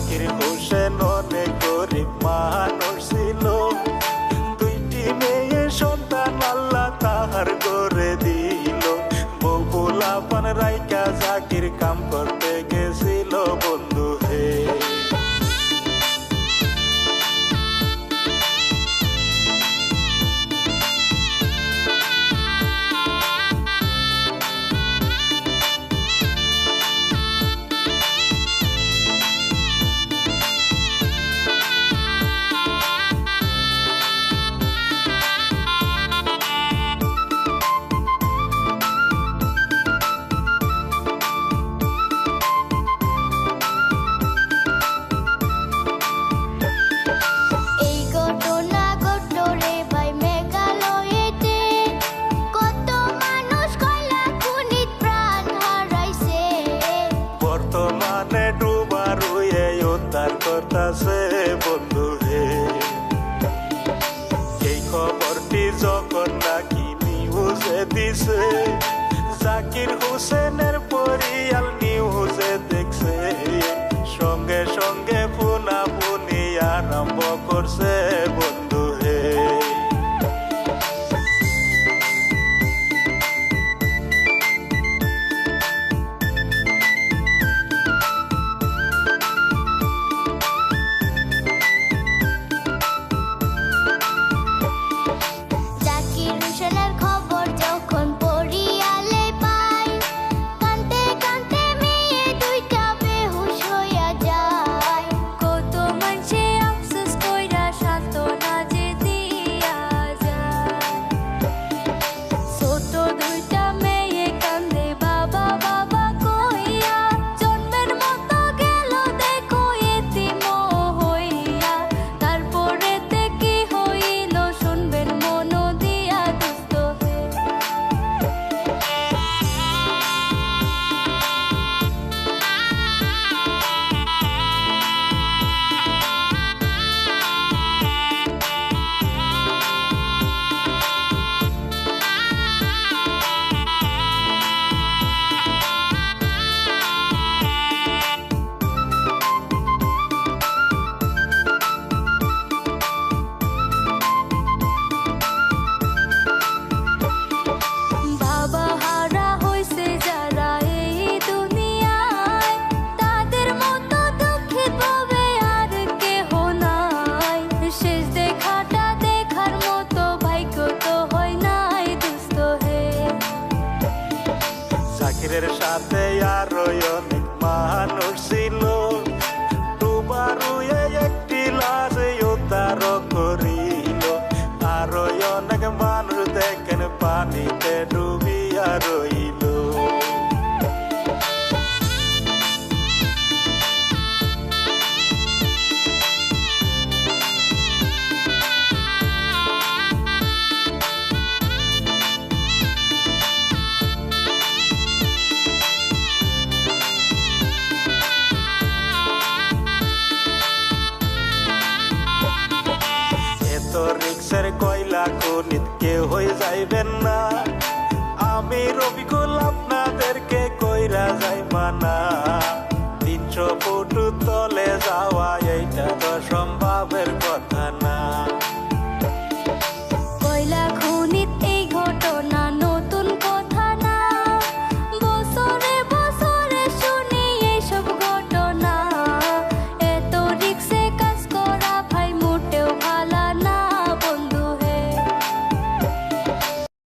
জাকির হোসেন অনেক গরিব মানুষ ছিল, দুইটি মেয়ে সন্তান আল্লাহ তাহার করে দিল। বউ পোলাপান রাইকা জাকির কাম করতে গেছিল বন্ধু হে। বন্ধু হে, এই খবরটি যখন নাকি নিউজে দিছে, জাকির হোসেনের পরিয়াল নিউজে দেখছে, সঙ্গে সঙ্গে পুনাপুনি আরম্ভ করছে বন্ধু হে। জাকিরের সাথে আরো অনেক মানুষ ছিল, ডুবারু একটি লাশ উদ্ধার করিল। আরো অনেক মানুষ দেখেন পানিতে ডুবিয়া রইল। রিক্সের কয়লা খনিত কেউ হয়ে যাইবেন না, আমি রবিকুল আপনাদেরকে কইরা যাই মানা। 300 ফুট তলে যাওয়া